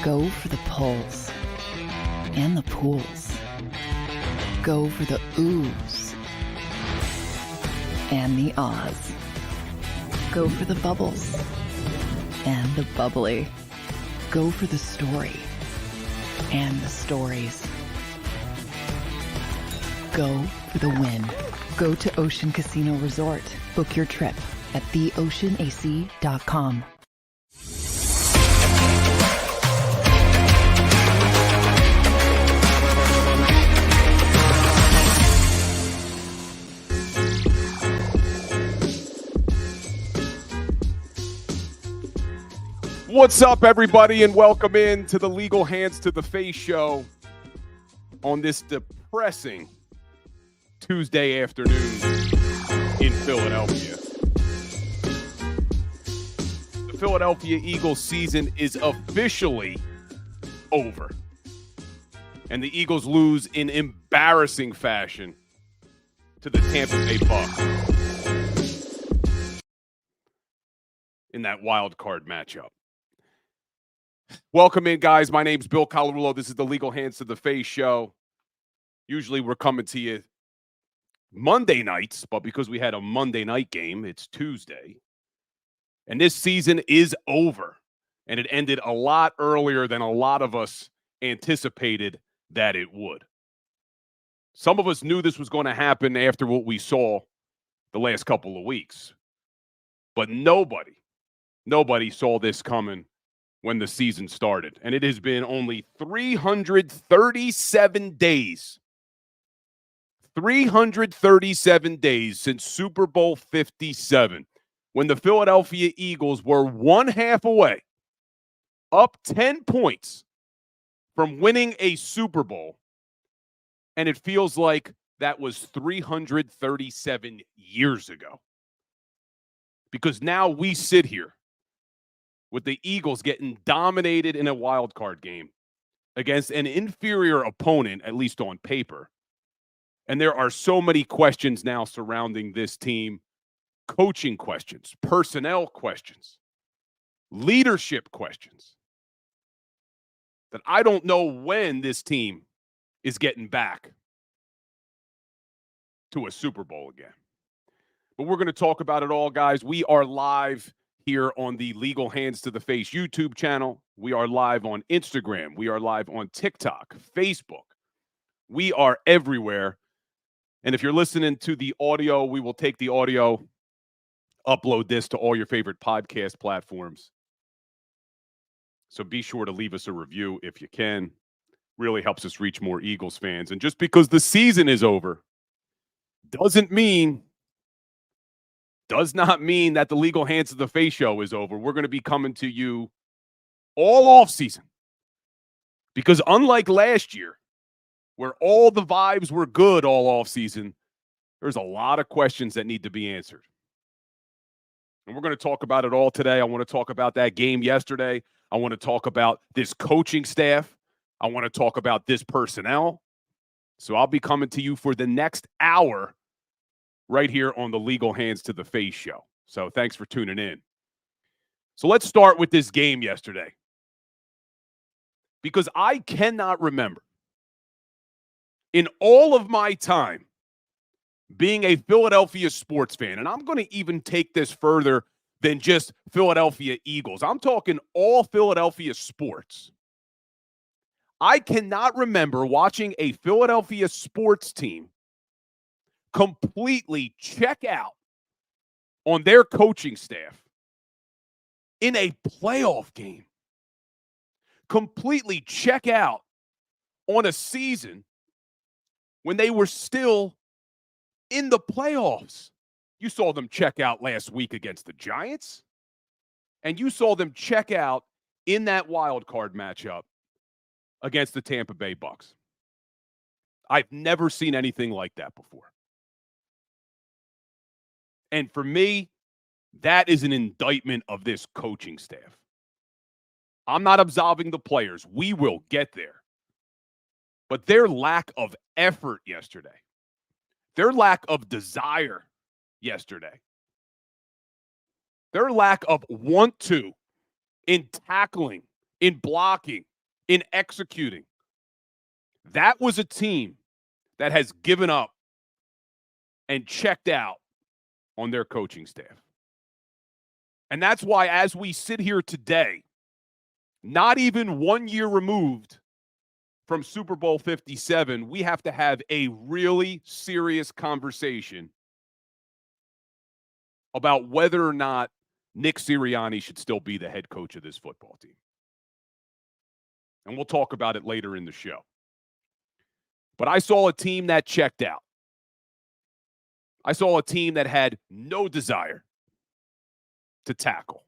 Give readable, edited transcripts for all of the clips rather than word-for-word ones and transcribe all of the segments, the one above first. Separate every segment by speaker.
Speaker 1: Go for the pulls and the pools. Go for the oohs and the ahs. Go for the bubbles and the bubbly. Go for the story and the stories. Go for the win. Go to Ocean Casino Resort. Book your trip at theoceanac.com.
Speaker 2: What's up, everybody, and welcome in to the Legal Hands to the Face show on this depressing Tuesday afternoon in Philadelphia. The Philadelphia Eagles season is officially over, and the Eagles lose in embarrassing fashion to the Tampa Bay Bucs in that Wildcard matchup. Welcome in, guys. My name's Bill Colarulo. This is the Legal Hands to the Face show. Usually we're coming to you Monday nights, but because we had a Monday night game, it's Tuesday. And this season is over, and it ended a lot earlier than a lot of us anticipated that it would. Some of us knew this was going to happen after what we saw the last couple of weeks, but nobody saw this coming when the season started. And it has been only 337 days. 337 days since Super Bowl 57, when the Philadelphia Eagles were one half away, up 10 points from winning a Super Bowl. And it feels like that was 337 years ago. Because now we sit here with the Eagles getting dominated in a wild card game against an inferior opponent, at least on paper. And there are so many questions now surrounding this team. Coaching questions, personnel questions, leadership questions, that I don't know when this team is getting back to a Super Bowl again. But we're going to talk about it all, guys. We are live here on the Legal Hands to the Face YouTube channel. We are live on Instagram. We are live on TikTok, Facebook. We are everywhere. And if you're listening to the audio, we will take the audio, upload this to all your favorite podcast platforms. So be sure to leave us a review if you can. Really helps us reach more Eagles fans. And just because the season is over does not mean that the Legal Hands of the Face show is over. We're going to be coming to you all offseason. Because unlike last year, where all the vibes were good all offseason, there's a lot of questions that need to be answered. And we're going to talk about it all today. I want to talk about that game yesterday. I want to talk about this coaching staff. I want to talk about this personnel. So I'll be coming to you for the next hour right here on the Legal Hands to the Face show. So thanks for tuning in. So let's start with this game yesterday. Because I cannot remember in all of my time being a Philadelphia sports fan, and I'm going to even take this further than just Philadelphia Eagles. I'm talking all Philadelphia sports. I cannot remember watching a Philadelphia sports team completely check out on their coaching staff in a playoff game. Completely check out on a season when they were still in the playoffs. You saw them check out last week against the Giants, and you saw them check out in that wild card matchup against the Tampa Bay Bucs. I've never seen anything like that before. And for me, that is an indictment of this coaching staff. I'm not absolving the players. We will get there. But their lack of effort yesterday, their lack of desire yesterday, their lack of want to in tackling, in blocking, in executing. That was a team that has given up and checked out on their coaching staff. And that's why, as we sit here today, not even 1 year removed from Super Bowl 57, we have to have a really serious conversation about whether or not Nick Sirianni should still be the head coach of this football team. And we'll talk about it later in the show. But I saw a team that checked out. I saw a team that had no desire to tackle.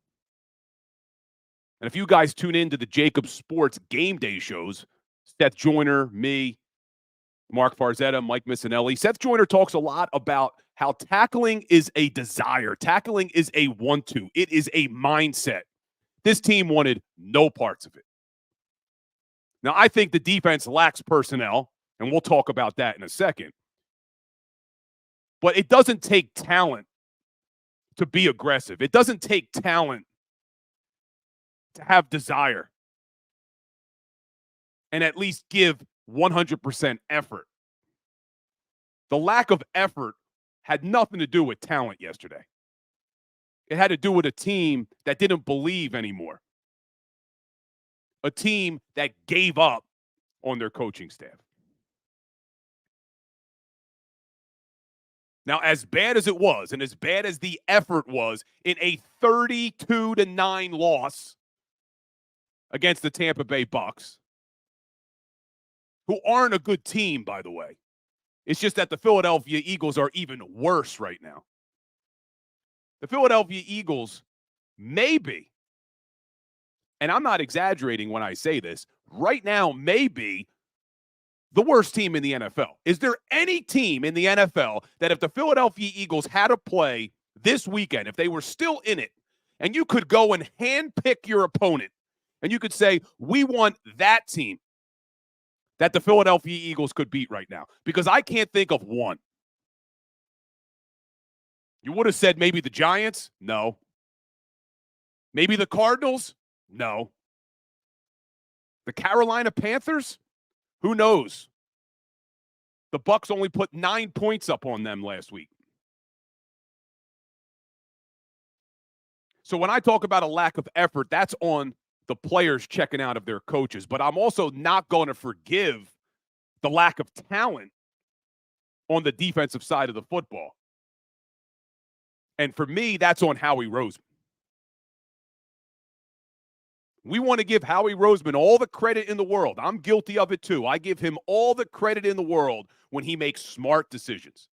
Speaker 2: And if you guys tune into the JAKIB Sports game day shows, Seth Joyner, me, Mark Farzetta, Mike Missinelli, Seth Joyner talks a lot about how tackling is a desire. Tackling is a want-to. It is a mindset. This team wanted no parts of it. Now, I think the defense lacks personnel, and we'll talk about that in a second. But it doesn't take talent to be aggressive. It doesn't take talent to have desire and at least give 100% effort. The lack of effort had nothing to do with talent yesterday. It had to do with a team that didn't believe anymore. A team that gave up on their coaching staff. Now, as bad as it was, and as bad as the effort was in a 32-9 loss against the Tampa Bay Bucs, who aren't a good team, by the way. It's just that the Philadelphia Eagles are even worse right now. The Philadelphia Eagles may be, and I'm not exaggerating when I say this, right now may be the worst team in the NFL. Is there any team in the NFL that if the Philadelphia Eagles had to play this weekend, if they were still in it, and you could go and handpick your opponent, and you could say, we want that team that the Philadelphia Eagles could beat right now? Because I can't think of one. You would have said maybe the Giants? No. Maybe the Cardinals? No. The Carolina Panthers? Who knows? The Bucs only put 9 points up on them last week. So when I talk about a lack of effort, that's on the players checking out of their coaches. But I'm also not going to forgive the lack of talent on the defensive side of the football. And for me, that's on Howie Roseman. We want to give Howie Roseman all the credit in the world. I'm guilty of it too. I give him all the credit in the world when he makes smart decisions,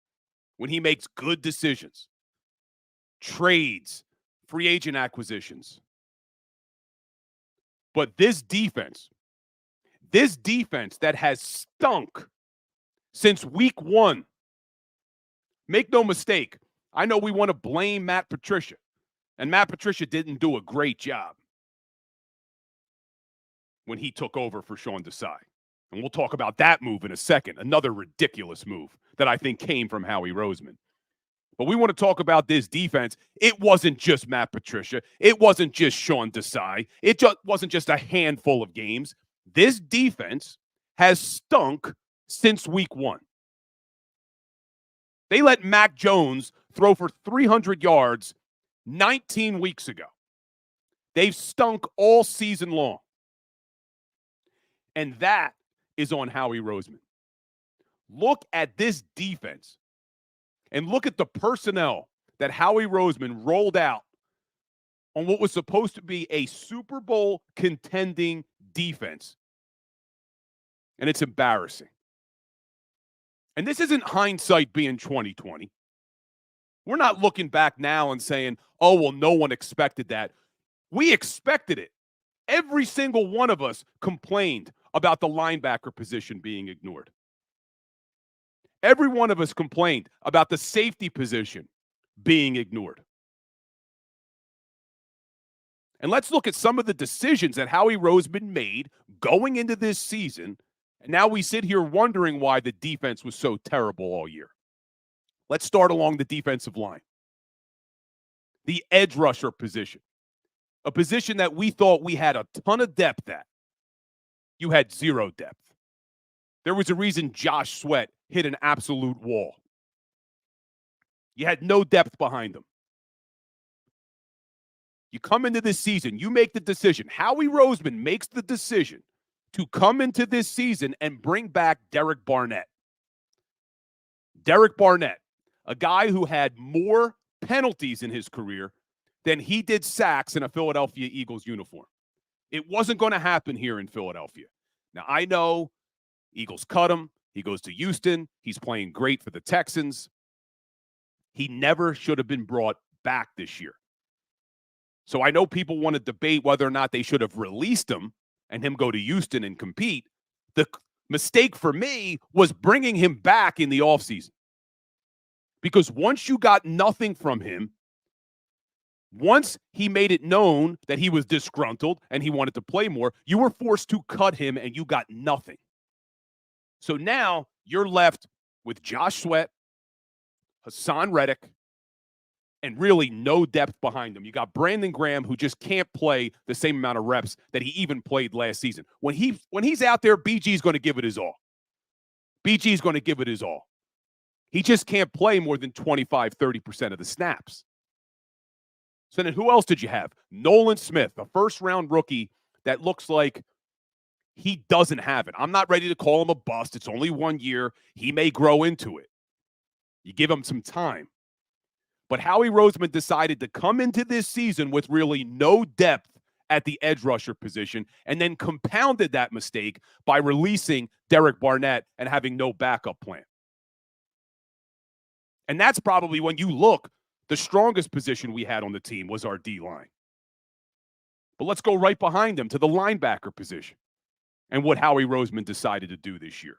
Speaker 2: when he makes good decisions, trades, free agent acquisitions. But this defense that has stunk since week one, make no mistake, I know we want to blame Matt Patricia, and Matt Patricia didn't do a great job when he took over for Sean Desai. And we'll talk about that move in a second, another ridiculous move that I think came from Howie Roseman. But we want to talk about this defense. It wasn't just Matt Patricia. It wasn't just Sean Desai. It wasn't just a handful of games. This defense has stunk since week one. They let Mac Jones throw for 300 yards 19 weeks ago. They've stunk all season long. And that is on Howie Roseman. Look at this defense and look at the personnel that Howie Roseman rolled out on what was supposed to be a Super Bowl contending defense. And it's embarrassing. And this isn't hindsight being 2020. We're not looking back now and saying, oh, well, no one expected that. We expected it. Every single one of us complained about the linebacker position being ignored. Every one of us complained about the safety position being ignored. And let's look at some of the decisions that Howie Roseman made going into this season. And now we sit here wondering why the defense was so terrible all year. Let's start along the defensive line. The edge rusher position. A position that we thought we had a ton of depth at. you had zero depth. There was a reason Josh Sweat hit an absolute wall. You had no depth behind him. You come into this season, you make the decision. Howie Roseman makes the decision to come into this season and bring back Derek Barnett. Derek Barnett, a guy who had more penalties in his career than he did sacks in a Philadelphia Eagles uniform. It wasn't going to happen here in Philadelphia. Now, I know Eagles cut him. He goes to Houston. He's playing great for the Texans. He never should have been brought back this year. So I know people want to debate whether or not they should have released him and him go to Houston and compete. The mistake for me was bringing him back in the offseason. Because once you got nothing from him, once he made it known that he was disgruntled and he wanted to play more, you were forced to cut him and you got nothing. So now you're left with Josh Sweat, Hassan Reddick, and really no depth behind him. You got Brandon Graham, who just can't play the same amount of reps that he even played last season. When he's out there, BG's going to give it his all. BG's going to give it his all. He just can't play more than 25, 30% of the snaps. So then who else did you have? Nolan Smith, a first-round rookie that looks like he doesn't have it. I'm not ready to call him a bust. It's only 1 year. He may grow into it. You give him some time. But Howie Roseman decided to come into this season with really no depth at the edge rusher position and then compounded that mistake by releasing Derek Barnett and having no backup plan. And that's probably, when you look, the strongest position we had on the team was our D-line. But let's go right behind them to the linebacker position and what Howie Roseman decided to do this year.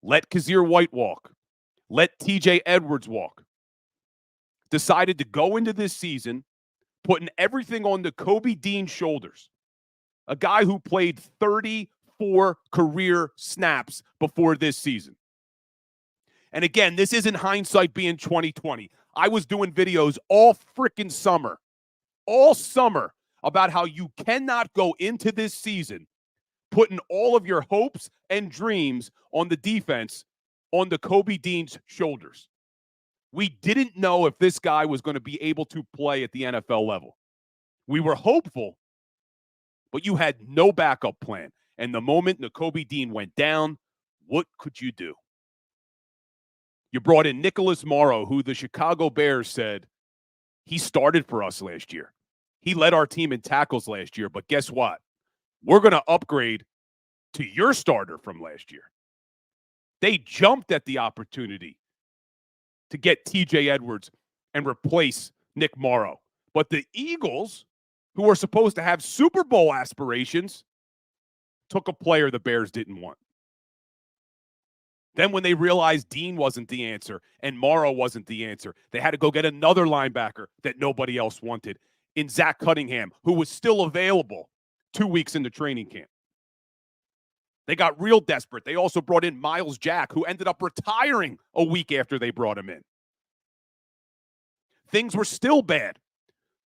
Speaker 2: Let Kazir White walk. Let TJ Edwards walk. Decided to go into this season putting everything on the Kobe Dean's shoulders, a guy who played 34 career snaps before this season. And again, this isn't hindsight being 2020. I was doing videos all freaking summer, about how you cannot go into this season putting all of your hopes and dreams on the defense on the Kobe Dean's shoulders. We didn't know if this guy was going to be able to play at the NFL level. We were hopeful, but you had no backup plan. And the moment Nakobe Dean went down, what could you do? You brought in Nicholas Morrow, who the Chicago Bears said he started for us last year. He led our team in tackles last year, but guess what? We're going to upgrade to your starter from last year. They jumped at the opportunity to get TJ Edwards and replace Nick Morrow. But the Eagles, who are supposed to have Super Bowl aspirations, took a player the Bears didn't want. Then when they realized Dean wasn't the answer and Morrow wasn't the answer, they had to go get another linebacker that nobody else wanted in Zach Cunningham, who was still available 2 weeks into training camp. They got real desperate. They also brought in Miles Jack, who ended up retiring a week after they brought him in. Things were still bad.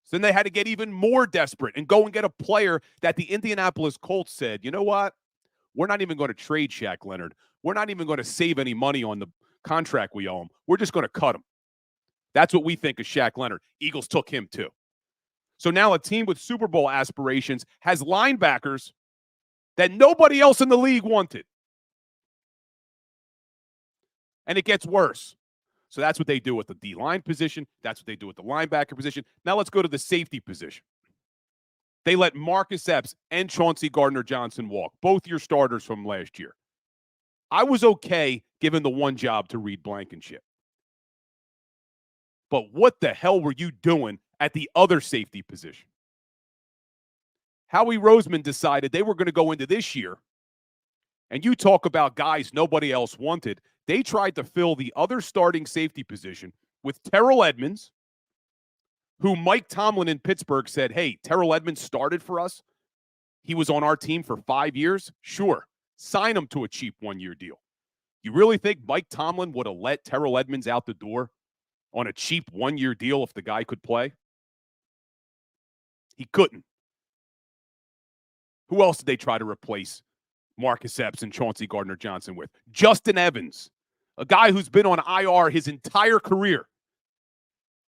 Speaker 2: So then they had to get even more desperate and go and get a player that the Indianapolis Colts said, you know what? We're not even going to trade Shaq Leonard. We're not even going to save any money on the contract we owe him. We're just going to cut him. That's what we think of Shaq Leonard. Eagles took him too. So now a team with Super Bowl aspirations has linebackers that nobody else in the league wanted. And it gets worse. So that's what they do with the D-line position. That's what they do with the linebacker position. Now let's go to the safety position. They let Marcus Epps and Chauncey Gardner-Johnson walk, both your starters from last year. I was okay giving the one job to Reed Blankenship. But what the hell were you doing at the other safety position? Howie Roseman decided they were going to go into this year, and you talk about guys nobody else wanted. They tried to fill the other starting safety position with Terrell Edmunds, who Mike Tomlin in Pittsburgh said, hey, Terrell Edmunds started for us. He was on our team for 5 years. Sure, sign him to a cheap one-year deal. You really think Mike Tomlin would have let Terrell Edmunds out the door on a cheap one-year deal if the guy could play? He couldn't. Who else did they try to replace Marcus Epps and Chauncey Gardner-Johnson with? Justin Evans, a guy who's been on IR his entire career.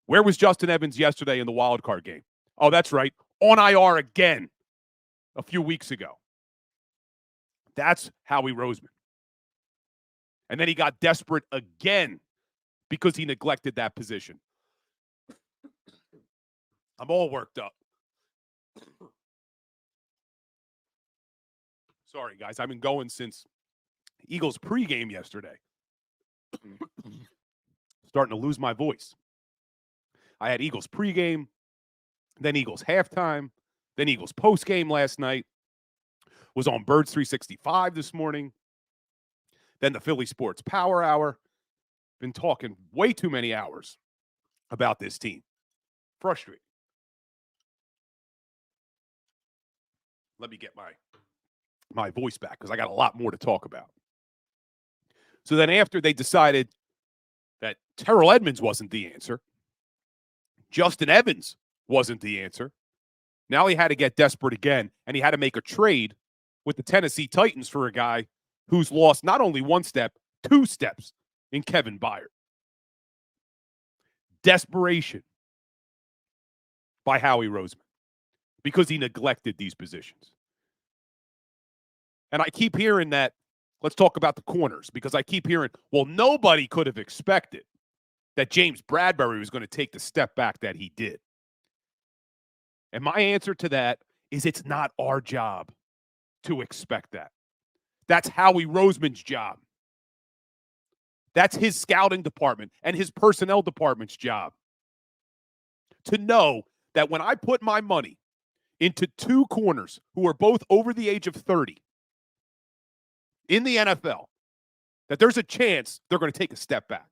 Speaker 2: Where was Justin Evans yesterday in the Wildcard game? Oh, that's right, on IR again a few weeks ago. That's Howie Roseman. And then he got desperate again because he neglected that position. I'm all worked up. Sorry, guys. I've been going since Eagles pregame yesterday. Starting to lose my voice. I had Eagles pregame, then Eagles halftime, then Eagles postgame last night. Was on Birds 365 this morning. Then the Philly Sports Power Hour. Been talking way too many hours about this team. Frustrating. Let me get my voice back because I got a lot more to talk about. So then after they decided that Terrell Edmonds wasn't the answer, Justin Evans wasn't the answer, now he had to get desperate again, and he had to make a trade with the Tennessee Titans for a guy who's lost not only one step, 2 steps in Kevin Byard. Desperation by Howie Roseman because he neglected these positions. And I keep hearing that, let's talk about the corners, because I keep hearing, well, nobody could have expected that James Bradbury was going to take the step back that he did. And my answer to that is it's not our job to expect that. That's Howie Roseman's job. That's his scouting department and his personnel department's job. To know that when I put my money into 2 corners who are both over the age of 30 in the NFL, that there's a chance they're going to take a step back.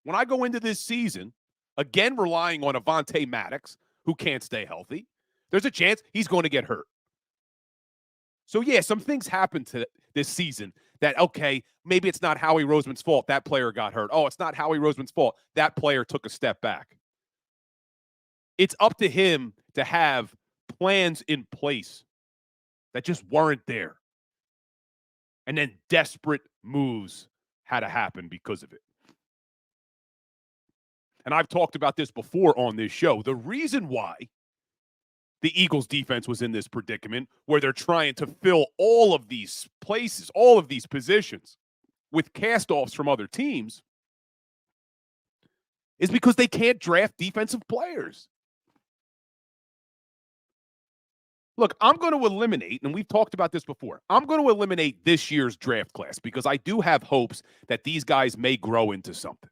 Speaker 2: When I go into this season, again relying on Avonte Maddox, who can't stay healthy, there's a chance he's going to get hurt. So, yeah, some things happened to this season that, okay, maybe it's not Howie Roseman's fault. That player got hurt. Oh, it's not Howie Roseman's fault. That player took a step back. It's up to him to have plans in place that just weren't there. And then desperate moves had to happen because of it. And I've talked about this before on this show. The reason why the Eagles defense was in this predicament where they're trying to fill all of these places, all of these positions with cast-offs from other teams is because they can't draft defensive players. Look, I'm going to eliminate, and we've talked about this before, I'm going to eliminate this year's draft class because I do have hopes that these guys may grow into something.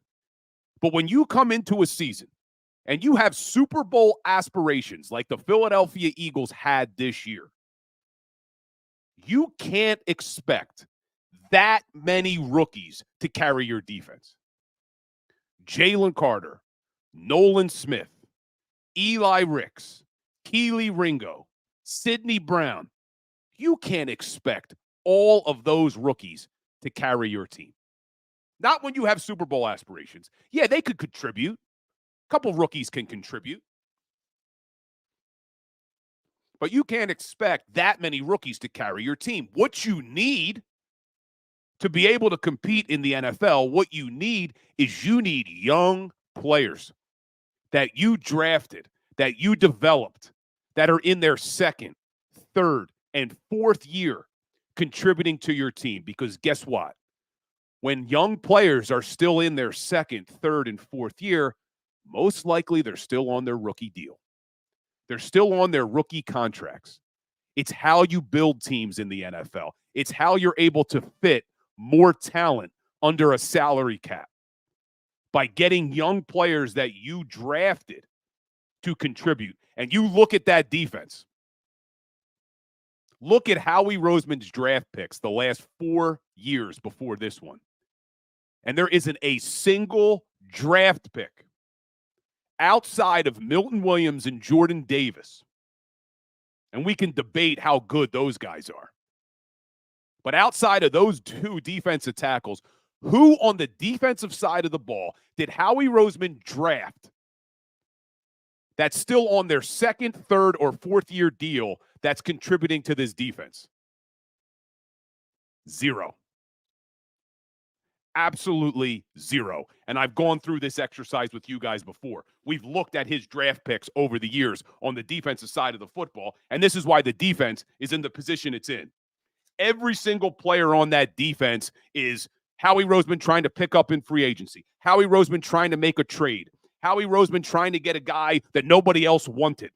Speaker 2: But when you come into a season and you have Super Bowl aspirations like the Philadelphia Eagles had this year, you can't expect that many rookies to carry your defense. Jalen Carter, Nolan Smith, Eli Ricks, Keely Ringo, Sidney Brown. You can't expect all of those rookies to carry your team. Not when you have Super Bowl aspirations. Yeah, they could contribute. A couple rookies can contribute. But you can't expect that many rookies to carry your team. What you need to be able to compete in the NFL, what you need is you need young players that you drafted, that you developed, that are in their 2nd, 3rd, and 4th year contributing to your team. Because guess what? When young players are still in their 2nd, 3rd, and 4th year, most likely they're still on their rookie deal. They're still on their rookie contracts. It's how you build teams in the NFL. It's how you're able to fit more talent under a salary cap by getting young players that you drafted to contribute. And you look at that defense. Look at Howie Roseman's draft picks the last 4 years before this one. And there isn't a single draft pick outside of Milton Williams and Jordan Davis. And we can debate how good those guys are. But outside of those 2 defensive tackles, who on the defensive side of the ball did Howie Roseman draft that's still on their second, third, or fourth-year deal that's contributing to this defense? Zero. Absolutely zero. And I've gone through this exercise with you guys before. We've looked at his draft picks over the years on the defensive side of the football, and this is why the defense is in the position it's in. Every single player on that defense is Howie Roseman trying to pick up in free agency, Howie Roseman trying to make a trade, Howie Roseman trying to get a guy that nobody else wanted.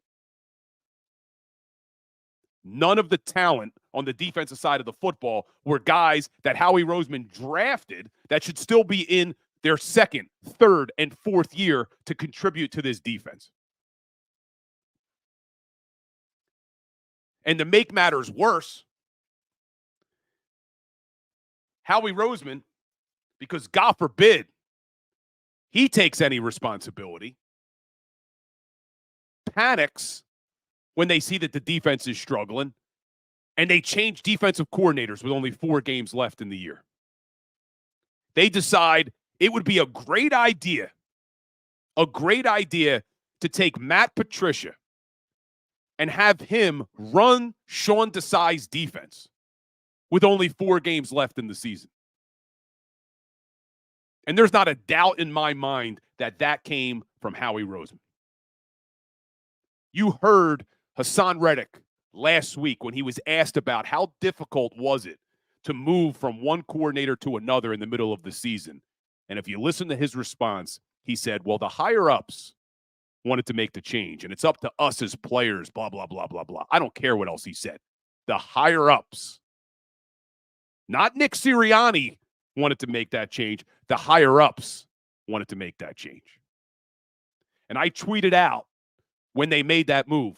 Speaker 2: None of the talent on the defensive side of the football were guys that Howie Roseman drafted that should still be in their second, third, and fourth year to contribute to this defense. And to make matters worse, Howie Roseman, because God forbid he takes any responsibility, panics when they see that the defense is struggling, and they change defensive coordinators with only 4 games left in the year. They decide it would be a great idea to take Matt Patricia and have him run Sean Desai's defense with only 4 games left in the season. And there's not a doubt in my mind that that came from Howie Roseman. You heard Hassan Reddick last week when he was asked about how difficult was it to move from one coordinator to another in the middle of the season. And if you listen to his response, he said, well, the higher-ups wanted to make the change, and it's up to us as players, blah, blah, blah, blah, blah. I don't care what else he said. The higher-ups, not Nick Sirianni, wanted to make that change. The higher-ups wanted to make that change. And I tweeted out when they made that move,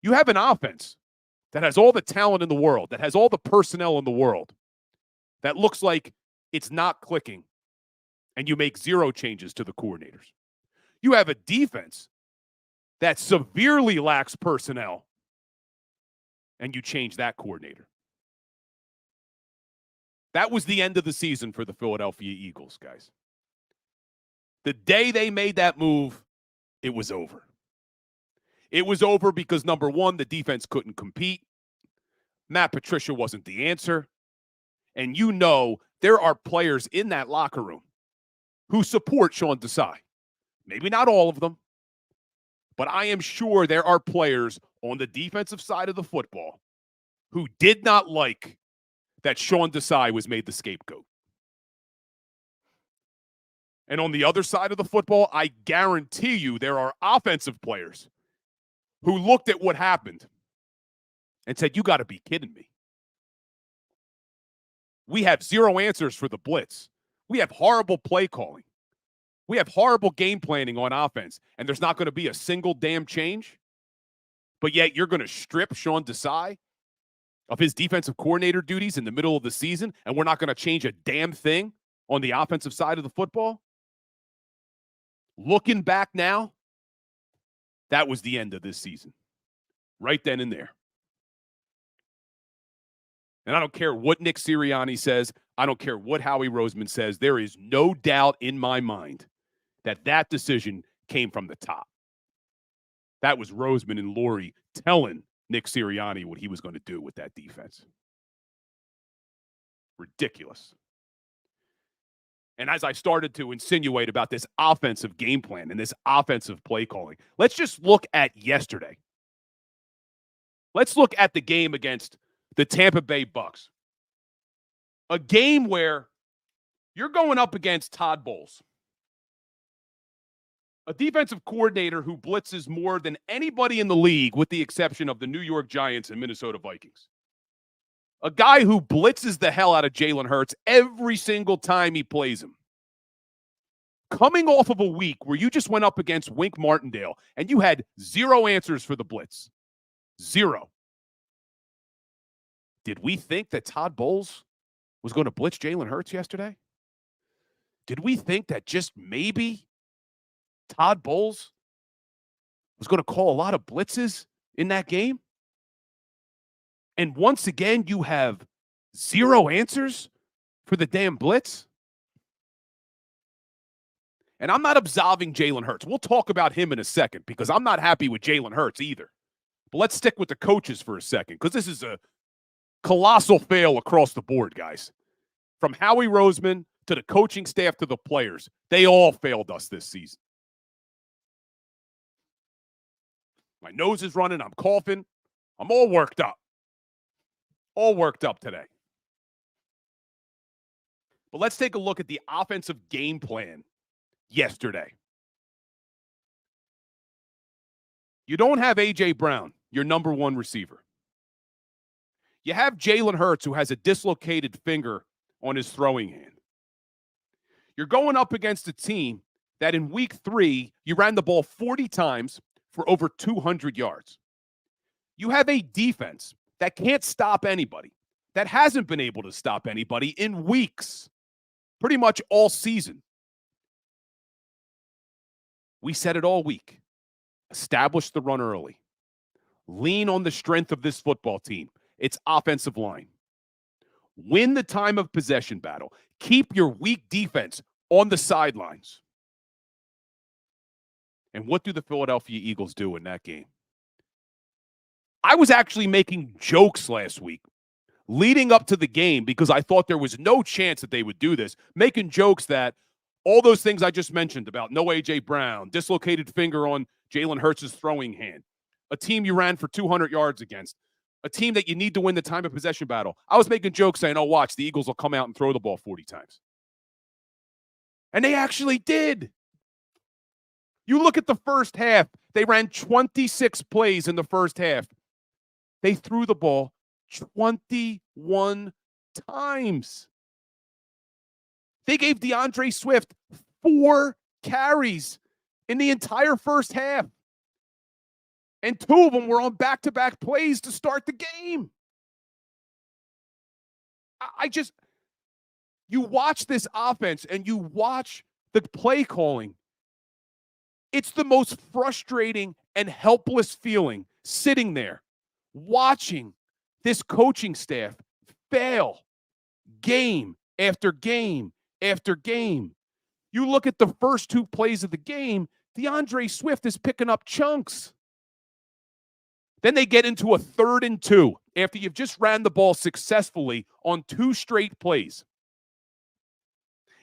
Speaker 2: you have an offense that has all the talent in the world, that has all the personnel in the world, that looks like it's not clicking, and you make 0 changes to the coordinators. You have a defense that severely lacks personnel, and you change that coordinator. That was the end of the season for the Philadelphia Eagles, guys. The day they made that move, it was over. It was over because, number one, the defense couldn't compete. Matt Patricia wasn't the answer. And you know there are players in that locker room who support Sean Desai. Maybe not all of them, but I am sure there are players on the defensive side of the football who did not like that Sean Desai was made the scapegoat. And on the other side of the football, I guarantee you there are offensive players who looked at what happened and said, you got to be kidding me. We have 0 answers for the blitz. We have horrible play calling. We have horrible game planning on offense, and there's not going to be a single damn change. But yet you're going to strip Sean Desai of his defensive coordinator duties in the middle of the season, and we're not going to change a damn thing on the offensive side of the football? Looking back now, that was the end of this season. Right then and there. And I don't care what Nick Sirianni says. I don't care what Howie Roseman says. There is no doubt in my mind that that decision came from the top. That was Roseman and Lurie telling Nick Sirianni what he was going to do with that defense. Ridiculous. And as I started to insinuate about this offensive game plan and this offensive play calling, let's just look at yesterday. Let's look at the game against the Tampa Bay Bucs. A game where you're going up against Todd Bowles, a defensive coordinator who blitzes more than anybody in the league with the exception of the New York Giants and Minnesota Vikings. A guy who blitzes the hell out of Jalen Hurts every single time he plays him. Coming off of a week where you just went up against Wink Martindale and you had 0 answers for the blitz. 0. Did we think that Todd Bowles was going to blitz Jalen Hurts yesterday? Did we think that just maybe Todd Bowles was going to call a lot of blitzes in that game? And once again, you have 0 answers for the damn blitz? And I'm not absolving Jalen Hurts. We'll talk about him in a second because I'm not happy with Jalen Hurts either. But let's stick with the coaches for a second because this is a colossal fail across the board, guys. From Howie Roseman to the coaching staff to the players, they all failed us this season. My nose is running. I'm coughing. I'm all worked up. All worked up today. But let's take a look at the offensive game plan yesterday. You don't have A.J. Brown, your number one receiver. You have Jalen Hurts, who has a dislocated finger on his throwing hand. You're going up against a team that in week 3, you ran the ball 40 times for over 200 yards. You have a defense that can't stop anybody, that hasn't been able to stop anybody in weeks, pretty much all season. We said it all week. Establish the run early. Lean on the strength of this football team, its offensive line. Win the time of possession battle. Keep your weak defense on the sidelines. And what do the Philadelphia Eagles do in that game? I was actually making jokes last week leading up to the game because I thought there was no chance that they would do this, making jokes that all those things I just mentioned about no A.J. Brown, dislocated finger on Jalen Hurts' throwing hand, a team you ran for 200 yards against, a team that you need to win the time of possession battle. I was making jokes saying, oh, watch, the Eagles will come out and throw the ball 40 times. And they actually did. You look at the first half. They ran 26 plays in the first half. They threw the ball 21 times. They gave DeAndre Swift 4 carries in the entire first half. And 2 of them were on back-to-back plays to start the game. You watch this offense and you watch the play calling. It's the most frustrating and helpless feeling sitting there, watching this coaching staff fail game after game after game. You look at the first 2 plays of the game, DeAndre Swift is picking up chunks. Then they get into a 3rd and 2 after you've just ran the ball successfully on 2 straight plays.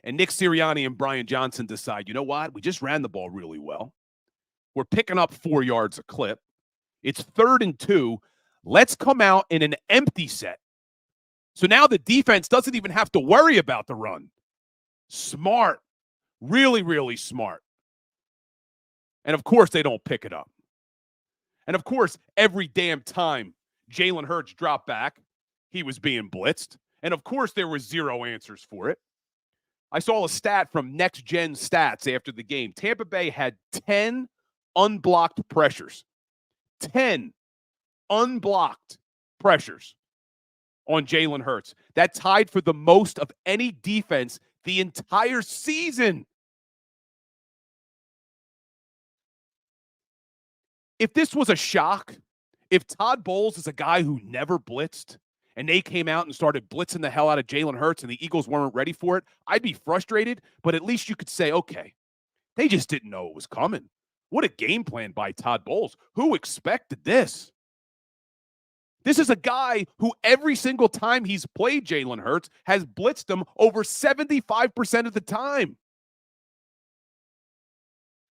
Speaker 2: And Nick Sirianni and Brian Johnson decide, you know what? We just ran the ball really well. We're picking up 4 yards a clip. It's 3rd and 2. Let's come out in an empty set. So now the defense doesn't even have to worry about the run. Smart. Really, really smart. And of course, they don't pick it up. And of course, every damn time Jalen Hurts dropped back, he was being blitzed. And of course, there were 0 answers for it. I saw a stat from Next Gen Stats after the game. Tampa Bay had 10 unblocked pressures. 10 unblocked pressures on Jalen Hurts. That tied for the most of any defense the entire season. If this was a shock, if Todd Bowles is a guy who never blitzed and they came out and started blitzing the hell out of Jalen Hurts and the Eagles weren't ready for it, I'd be frustrated, but at least you could say, okay, they just didn't know it was coming. What a game plan by Todd Bowles. Who expected this? This is a guy who every single time he's played Jalen Hurts has blitzed him over 75% of the time.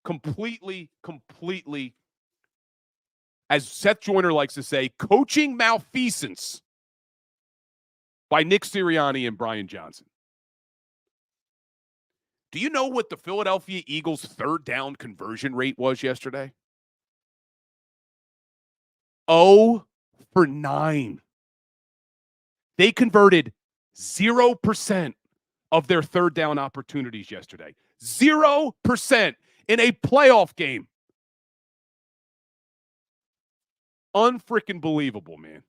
Speaker 2: Completely, as Seth Joyner likes to say, coaching malfeasance by Nick Sirianni and Brian Johnson. Do you know what the Philadelphia Eagles' 3rd down conversion rate was yesterday? 0 for 9. They converted 0% of their 3rd down opportunities yesterday. 0% in a playoff game. Unfreaking believable, man.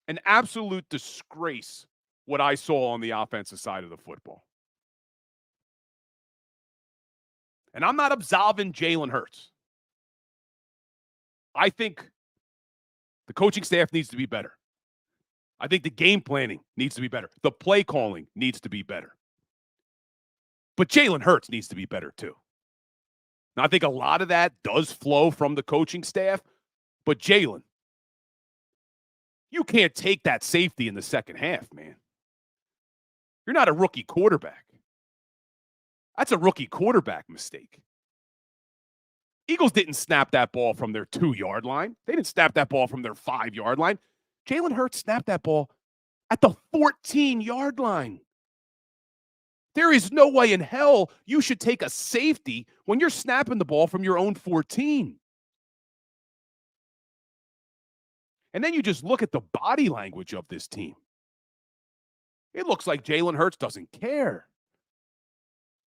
Speaker 2: An absolute disgrace what I saw on the offensive side of the football. And I'm not absolving Jalen Hurts. I think the coaching staff needs to be better. I think the game planning needs to be better. The play calling needs to be better. But Jalen Hurts needs to be better too. Now, I think a lot of that does flow from the coaching staff, but Jalen, you can't take that safety in the second half, man. You're not a rookie quarterback. That's a rookie quarterback mistake. Eagles didn't snap that ball from their 2-yard line. They didn't snap that ball from their 5-yard line. Jalen Hurts snapped that ball at the 14-yard line. There is no way in hell you should take a safety when you're snapping the ball from your own 14. And then you just look at the body language of this team. It looks like Jalen Hurts doesn't care.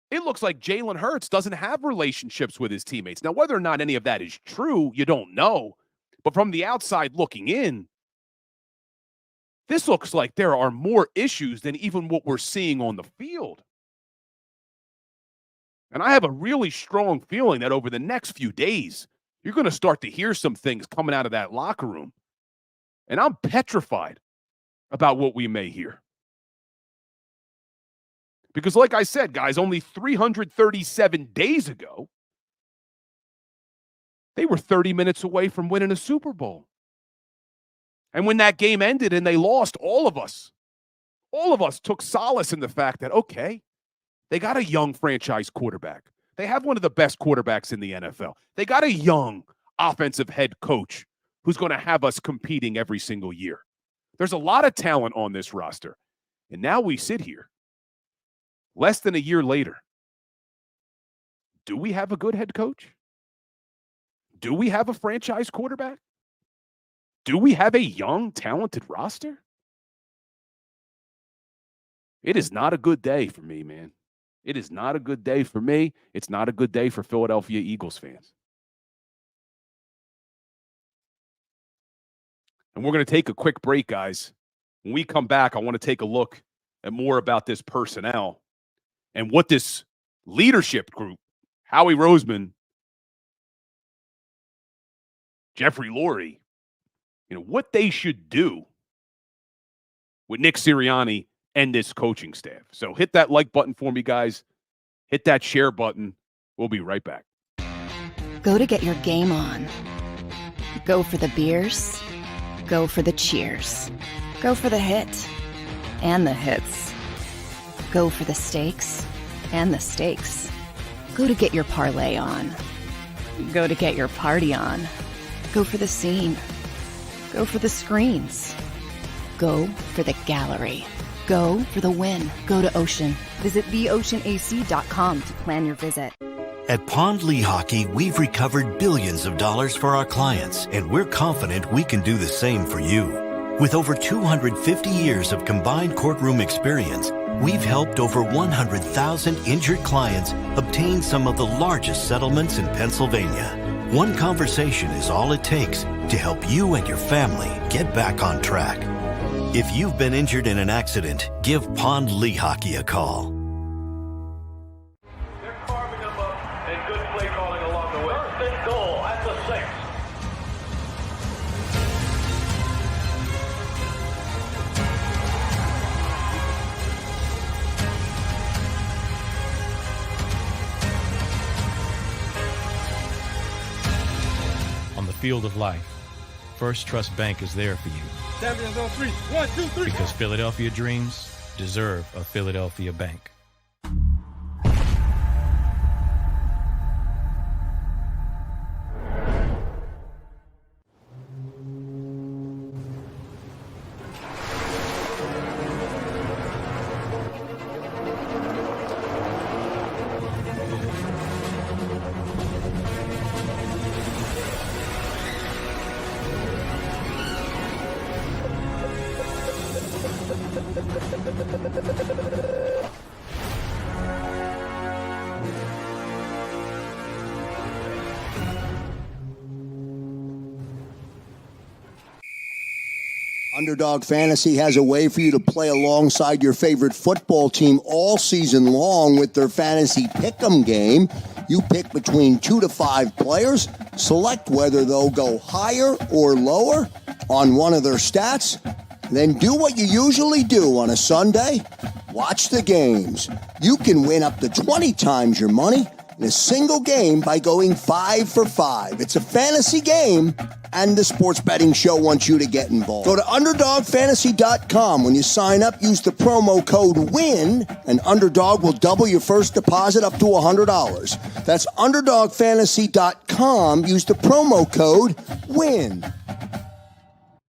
Speaker 2: It looks like Jalen Hurts doesn't have relationships with his teammates. Now, whether or not any of that is true, you don't know. But from the outside looking in, this looks like there are more issues than even what we're seeing on the field. And I have a really strong feeling that over the next few days, you're going to start to hear some things coming out of that locker room. And I'm petrified about what we may hear. Because like I said, guys, only 337 days ago, they were 30 minutes away from winning a Super Bowl. And when that game ended and they lost, all of us took solace in the fact that, okay, they got a young franchise quarterback. They have one of the best quarterbacks in the NFL. They got a young offensive head coach who's going to have us competing every single year. There's a lot of talent on this roster. And now we sit here, less than a year later. Do we have a good head coach? Do we have a franchise quarterback? Do we have a young, talented roster? It is not a good day for me, man. It is not a good day for me. It's not a good day for Philadelphia Eagles fans. And we're going to take a quick break, guys. When we come back, I want to take a look at more about this personnel and what this leadership group, Howie Roseman, Jeffrey Lurie, what they should do with Nick Sirianni and this coaching staff. So hit that like button for me, guys. Hit that share button. We'll be right back.
Speaker 1: Go to get your game on. Go for the beers. Go for the cheers. Go for the hit and the hits. Go for the stakes and the stakes. Go to get your parlay on. Go to get your party on. Go for the scene. Go for the screens. Go for the gallery. Go for the win. Go to Ocean. Visit theoceanac.com to plan your visit.
Speaker 3: At Pond Lehocky, we've recovered billions of dollars for our clients, and we're confident we can do the same for you. With over 250 years of combined courtroom experience, we've helped over 100,000 injured clients obtain some of the largest settlements in Pennsylvania. One conversation is all it takes to help you and your family get back on track. If you've been injured in an accident, give Pond Lehocky a call.
Speaker 4: They're carving them up and good play calling along the way. First and goal at the 6.
Speaker 5: On the field of life, First Trust Bank is there for you.
Speaker 4: Champions on 3. 1, 2, 3.
Speaker 5: Because Philadelphia dreams deserve a Philadelphia bank.
Speaker 6: Underdog Fantasy has a way for you to play alongside your favorite football team all season long with their Fantasy Pick'em game. You pick between 2 to 5 players, select whether they'll go higher or lower on one of their stats, then do what you usually do on a Sunday. Watch the games. You can win up to 20 times your money in a single game by going 5 for 5. It's a fantasy game, and the Sports Betting Show wants you to get involved. Go to UnderdogFantasy.com. When you sign up, use the promo code WIN, and Underdog will double your first deposit up to $100. That's UnderdogFantasy.com. Use the promo code WIN.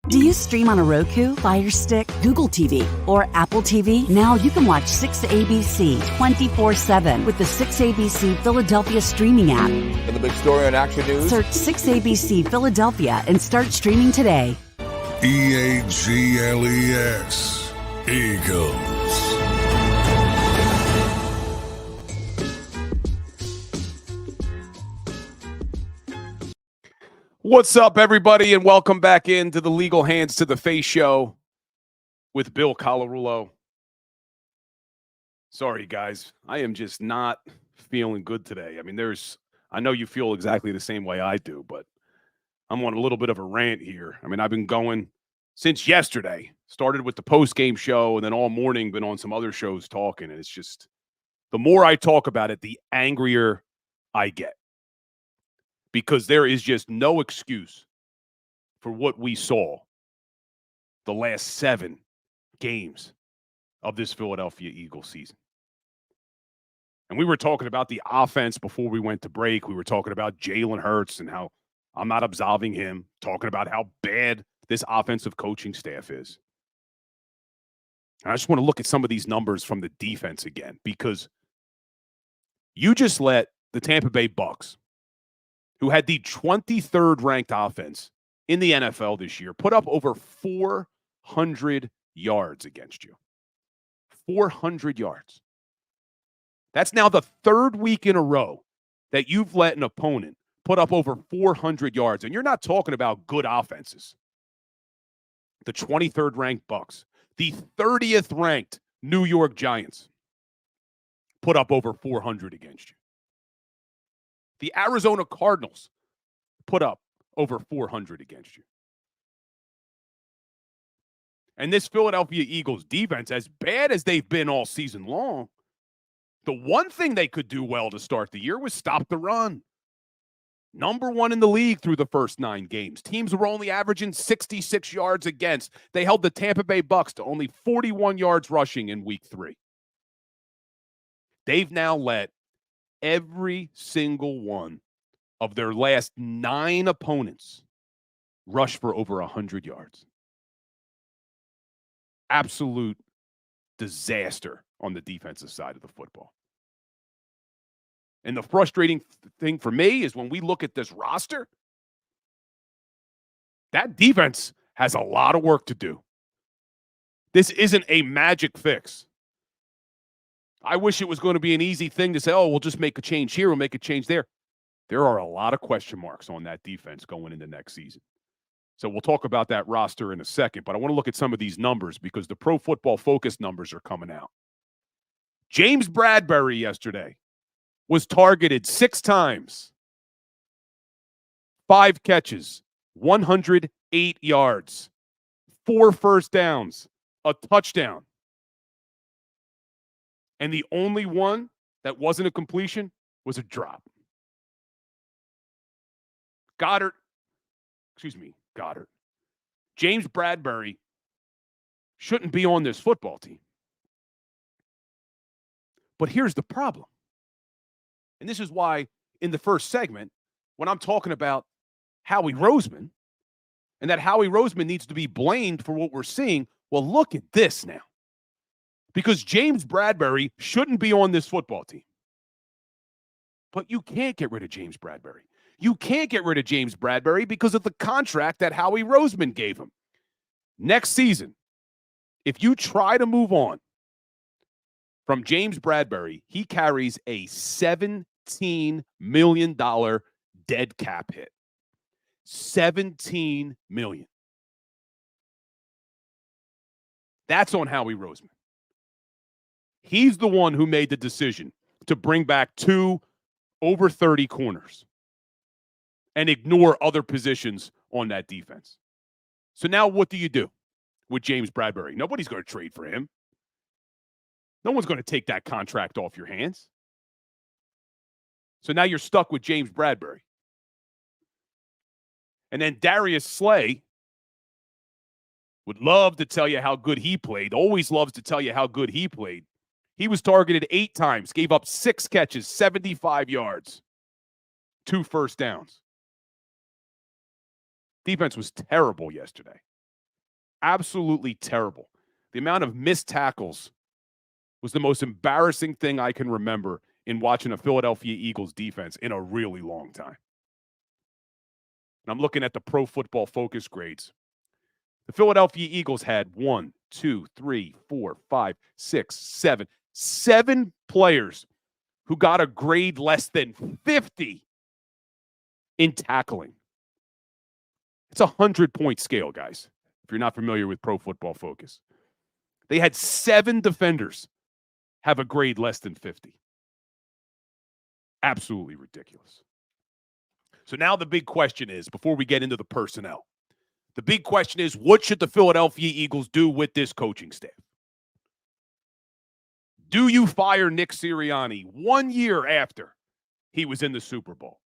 Speaker 7: Do you stream on a Roku, Fire Stick, Google TV, or Apple TV? Now you can watch 6ABC 24/7 with the 6ABC Philadelphia streaming app.
Speaker 8: For the big story on Action News,
Speaker 7: search 6ABC Philadelphia and start streaming today.
Speaker 9: EAGLES, Eagles.
Speaker 2: What's up, everybody, and welcome back into the Legal Hands to the Face show with Bill Colarulo. Sorry, guys. I am just not feeling good today. I mean, I know you feel exactly the same way I do, but I'm on a little bit of a rant here. I mean, I've been going since yesterday. Started with the post-game show, and then all morning been on some other shows talking, and it's just, the more I talk about it, the angrier I get. Because there is just no excuse for what we saw the last 7 games of this Philadelphia Eagles season. And we were talking about the offense before we went to break. We were talking about Jalen Hurts and how I'm not absolving him, talking about how bad this offensive coaching staff is. And I just want to look at some of these numbers from the defense again, because you just let the Tampa Bay Bucs, who had the 23rd ranked offense in the NFL this year, put up over 400 yards against you. 400 yards. That's now the 3rd week in a row that you've let an opponent put up over 400 yards. And you're not talking about good offenses. The 23rd ranked Bucs, the 30th ranked New York Giants put up over 400 against you. The Arizona Cardinals put up over 400 against you. And this Philadelphia Eagles defense, as bad as they've been all season long, the one thing they could do well to start the year was stop the run. Number 1 in the league through the first 9 games. Teams were only averaging 66 yards against. They held the Tampa Bay Bucs to only 41 yards rushing in week 3. They've now let every single one of their last 9 opponents rush for over 100 yards. Absolute disaster on the defensive side of the football. And the frustrating thing for me is when we look at this roster, that defense has a lot of work to do. This isn't a magic fix. I wish it was going to be an easy thing to say, oh, we'll just make a change here, we'll make a change there. There are a lot of question marks on that defense going into next season. So we'll talk about that roster in a second, but I want to look at some of these numbers because the Pro Football Focus numbers are coming out. James Bradbury yesterday was targeted 6 times, 5 catches, 108 yards, 4 first downs, a touchdown. And the only one that wasn't a completion was a drop. Goddard. James Bradbury shouldn't be on this football team. But here's the problem. And this is why in the first segment, when I'm talking about Howie Roseman, and that Howie Roseman needs to be blamed for what we're seeing, well, look at this now. Because James Bradbury shouldn't be on this football team. But you can't get rid of James Bradbury. You can't get rid of James Bradbury because of the contract that Howie Roseman gave him. Next season, if you try to move on from James Bradbury, he carries a $17 million dead cap hit. $17 million. That's on Howie Roseman. He's the one who made the decision to bring back 2 over 30 corners and ignore other positions on that defense. So now what do you do with James Bradbury? Nobody's going to trade for him. No one's going to take that contract off your hands. So now you're stuck with James Bradbury. And then Darius Slay would love to tell you how good he played, always loves to tell you how good he played. He was targeted 8 times, gave up 6 catches, 75 yards, 2 first downs. Defense was terrible yesterday. Absolutely terrible. The amount of missed tackles was the most embarrassing thing I can remember in watching a Philadelphia Eagles defense in a really long time. And I'm looking at the Pro Football Focus grades. The Philadelphia Eagles had 1, 2, 3, 4, 5, 6, 7 players who got a grade less than 50 in tackling. It's a 100-point scale, guys, if you're not familiar with Pro Football Focus. They had 7 defenders have a grade less than 50. Absolutely ridiculous. So now the big question is, before we get into the personnel, the big question is, what should the Philadelphia Eagles do with this coaching staff? Do you fire Nick Sirianni 1 year after he was in the Super Bowl?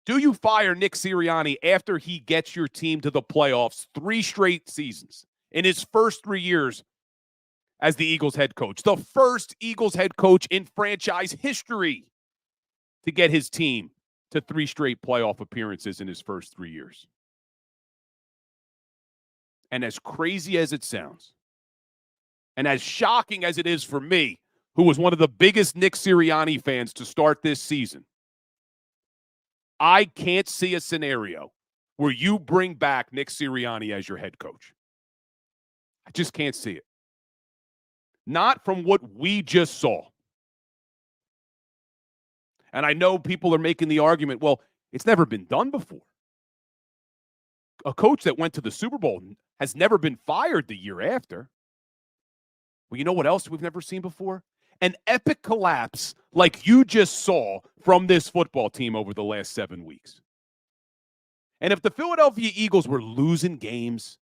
Speaker 2: Do you fire Nick Sirianni after he gets your team to the playoffs 3 straight seasons in his first 3 years as the Eagles head coach? The first Eagles head coach in franchise history to get his team to 3 straight playoff appearances in his first 3 years. And as crazy as it sounds, and as shocking as it is for me, who was one of the biggest Nick Sirianni fans to start this season, I can't see a scenario where you bring back Nick Sirianni as your head coach. I just can't see it. Not from what we just saw. And I know people are making the argument, well, it's never been done before. A coach that went to the Super Bowl has never been fired the year after. Well, you know what else we've never seen before? An epic collapse like you just saw from this football team over the last 7 weeks. And if the Philadelphia Eagles were losing games,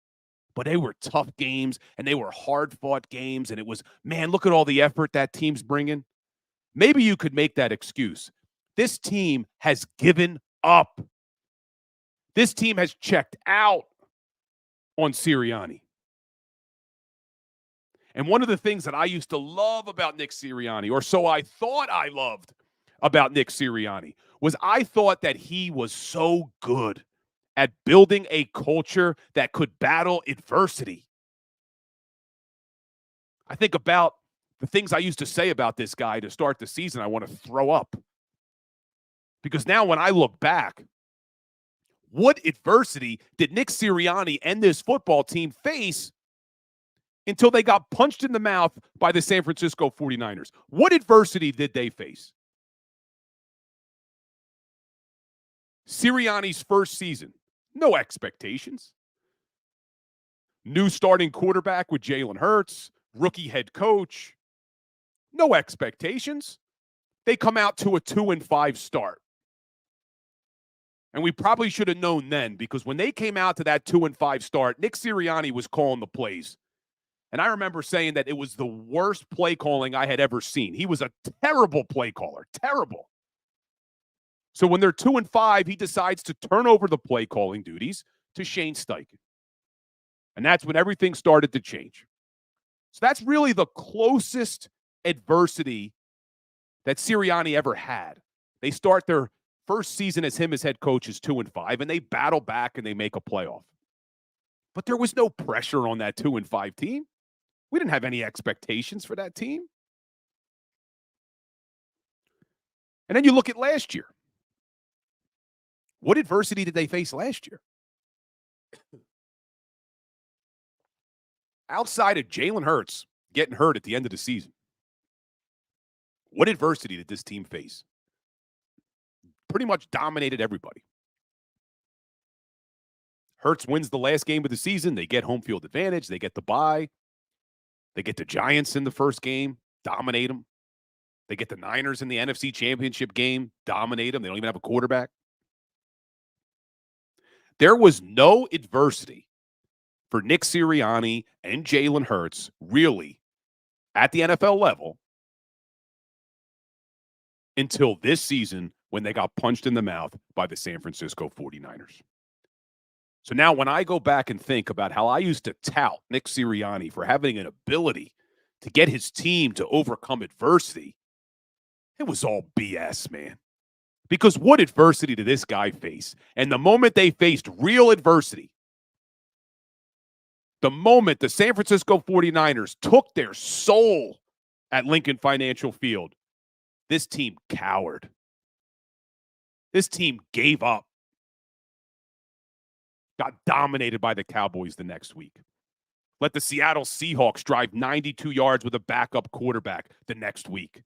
Speaker 2: but they were tough games and they were hard-fought games, and it was, man, look at all the effort that team's bringing, maybe you could make that excuse. This team has given up. This team has checked out on Sirianni. And one of the things that I used to love about Nick Sirianni, or so I thought I loved about Nick Sirianni, was I thought that he was so good at building a culture that could battle adversity. I think about the things I used to say about this guy to start the season. I want to throw up. Because now when I look back, what adversity did Nick Sirianni and this football team face until they got punched in the mouth by the San Francisco 49ers? What adversity did they face? Sirianni's first season, no expectations. New starting quarterback with Jalen Hurts, rookie head coach, no expectations. They come out to a 2-5 start. And we probably should have known then, because when they came out to that 2-5 start, Nick Sirianni was calling the plays. And I remember saying that it was the worst play calling I had ever seen. He was a terrible play caller, terrible. So when they're 2-5, he decides to turn over the play calling duties to Shane Steichen. And that's when everything started to change. So that's really the closest adversity that Sirianni ever had. They start their first season as him as head coach is 2-5, and they battle back and they make a playoff. But there was no pressure on that 2-5 team. We didn't have any expectations for that team. And then you look at last year. What adversity did they face last year? Outside of Jalen Hurts getting hurt at the end of the season, what adversity did this team face? Pretty much dominated everybody. Hurts wins the last game of the season. They get home field advantage. They get the bye. They get the Giants in the first game, dominate them. They get the Niners in the NFC Championship game, dominate them. They don't even have a quarterback. There was no adversity for Nick Sirianni and Jalen Hurts, really, at the NFL level until this season when they got punched in the mouth by the San Francisco 49ers. So now when I go back and think about how I used to tout Nick Sirianni for having an ability to get his team to overcome adversity, it was all BS, man. Because what adversity did this guy face? And the moment they faced real adversity, the moment the San Francisco 49ers took their soul at Lincoln Financial Field, this team cowered. This team gave up. Got dominated by the Cowboys the next week. Let the Seattle Seahawks drive 92 yards with a backup quarterback the next week.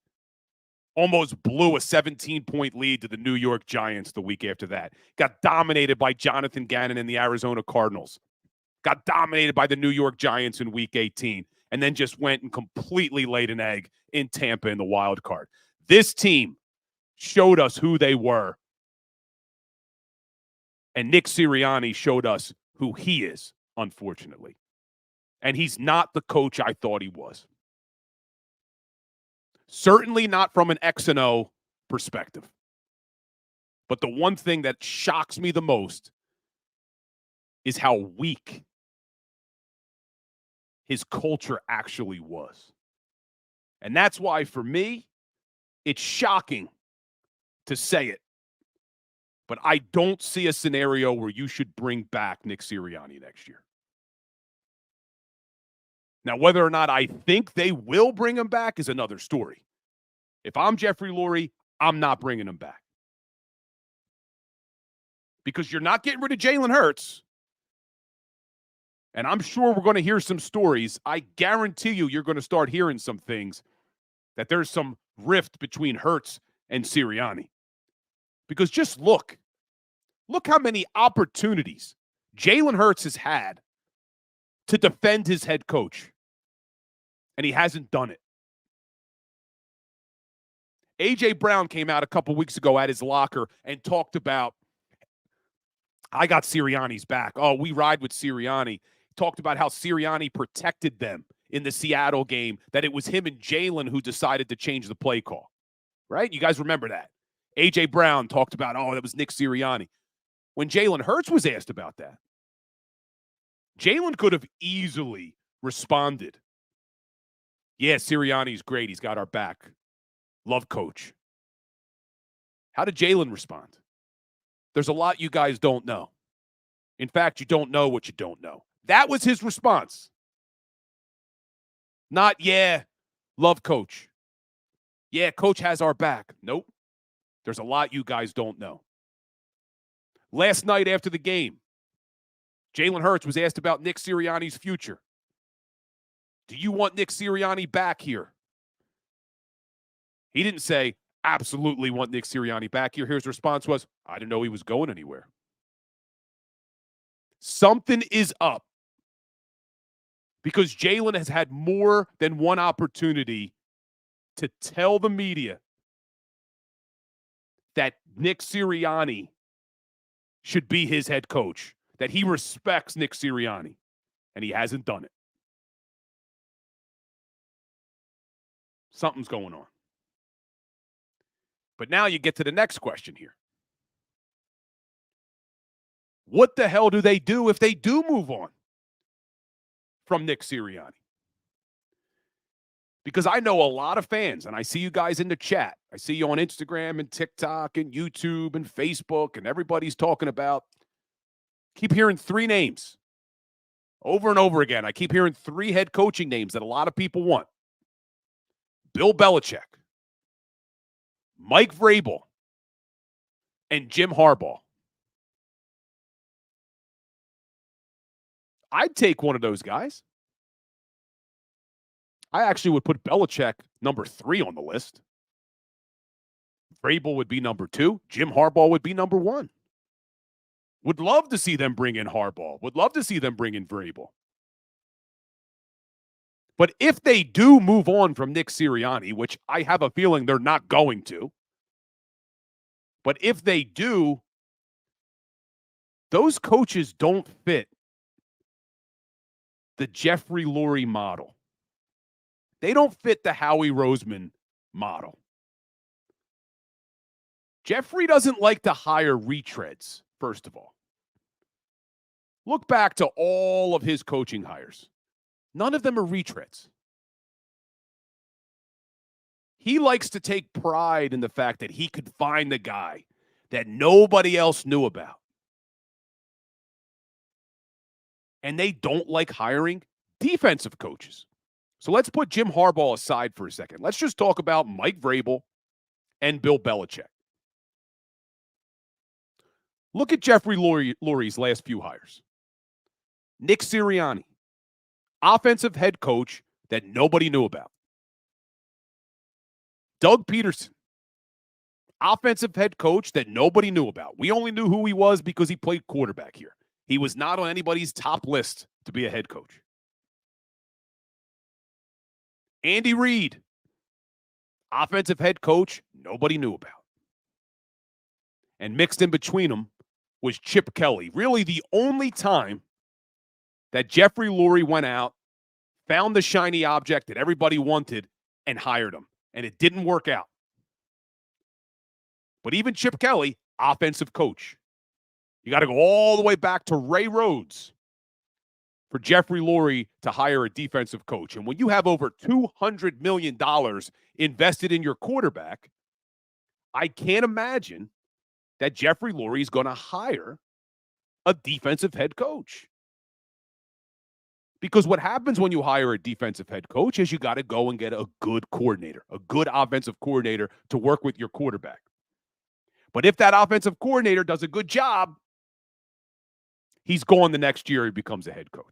Speaker 2: Almost blew a 17-point lead to the New York Giants the week after that. Got dominated by Jonathan Gannon and the Arizona Cardinals. Got dominated by the New York Giants in Week 18. And then just went and completely laid an egg in Tampa in the wild card. This team showed us who they were. And Nick Sirianni showed us who he is, unfortunately. And he's not the coach I thought he was. Certainly not from an X and O perspective. But the one thing that shocks me the most is how weak his culture actually was. And that's why, for me, it's shocking to say it. But I don't see a scenario where you should bring back Nick Sirianni next year. Now, whether or not I think they will bring him back is another story. If I'm Jeffrey Lurie, I'm not bringing him back. Because you're not getting rid of Jalen Hurts. And I'm sure we're going to hear some stories. I guarantee you're going to start hearing some things that there's some rift between Hurts and Sirianni. Because just look how many opportunities Jalen Hurts has had to defend his head coach. And he hasn't done it. A.J. Brown came out a couple weeks ago at his locker and talked about, I got Sirianni's back. Oh, we ride with Sirianni. Talked about how Sirianni protected them in the Seattle game, that it was him and Jalen who decided to change the play call. Right? You guys remember that. A.J. Brown talked about, that was Nick Sirianni. When Jalen Hurts was asked about that, Jalen could have easily responded, yeah, Sirianni's great. He's got our back. Love coach. How did Jalen respond? There's a lot you guys don't know. In fact, you don't know what you don't know. That was his response. Not, yeah, love coach. Yeah, coach has our back. Nope. There's a lot you guys don't know. Last night after the game, Jalen Hurts was asked about Nick Sirianni's future. Do you want Nick Sirianni back here? He didn't say, absolutely want Nick Sirianni back here. His response was, I didn't know he was going anywhere. Something is up. Because Jalen has had more than one opportunity to tell the media that Nick Sirianni should be his head coach, that he respects Nick Sirianni, and he hasn't done it. Something's going on. But now you get to the next question here. What the hell do they do if they do move on from Nick Sirianni? Because I know a lot of fans, and I see you guys in the chat. I see you on Instagram and TikTok and YouTube and Facebook, and everybody's talking about, keep hearing three names over and over again. I keep hearing three head coaching names that a lot of people want. Bill Belichick, Mike Vrabel, and Jim Harbaugh. I'd take one of those guys. I actually would put Belichick number 3 on the list. Vrabel would be number 2. Jim Harbaugh would be number 1. Would love to see them bring in Harbaugh. Would love to see them bring in Vrabel. But if they do move on from Nick Sirianni, which I have a feeling they're not going to, but if they do, those coaches don't fit the Jeffrey Lurie model. They don't fit the Howie Roseman model. Jeffrey doesn't like to hire retreads, first of all. Look back to all of his coaching hires. None of them are retreads. He likes to take pride in the fact that he could find the guy that nobody else knew about. And they don't like hiring defensive coaches. So let's put Jim Harbaugh aside for a second. Let's just talk about Mike Vrabel and Bill Belichick. Look at Jeffrey Lurie's last few hires. Nick Sirianni, offensive head coach that nobody knew about. Doug Peterson, offensive head coach that nobody knew about. We only knew who he was because he played quarterback here. He was not on anybody's top list to be a head coach. Andy Reid, offensive head coach nobody knew about. And mixed in between them was Chip Kelly. Really the only time that Jeffrey Lurie went out, found the shiny object that everybody wanted, and hired him. And it didn't work out. But even Chip Kelly, offensive coach. You got to go all the way back to Ray Rhodes for Jeffrey Lurie to hire a defensive coach. And when you have over $200 million invested in your quarterback, I can't imagine that Jeffrey Lurie is going to hire a defensive head coach. Because what happens when you hire a defensive head coach is you got to go and get a good coordinator, a good offensive coordinator to work with your quarterback. But if that offensive coordinator does a good job, he's gone the next year, he becomes a head coach.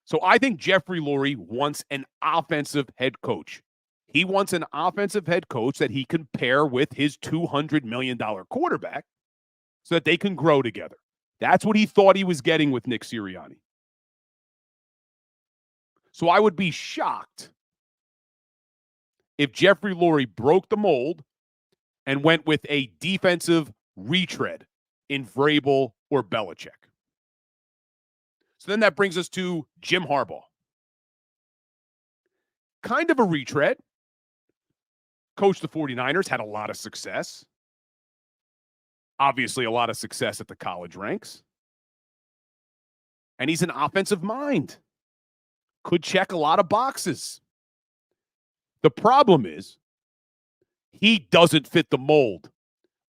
Speaker 2: So I think Jeffrey Lurie wants an offensive head coach. He wants an offensive head coach that he can pair with his $200 million quarterback so that they can grow together. That's what he thought he was getting with Nick Sirianni. So I would be shocked if Jeffrey Lurie broke the mold and went with a defensive retread in Vrabel or Belichick. So then that brings us to Jim Harbaugh. Kind of a retread. Coached the 49ers, had a lot of success. Obviously, a lot of success at the college ranks. And he's an offensive mind. Could check a lot of boxes. The problem is he doesn't fit the mold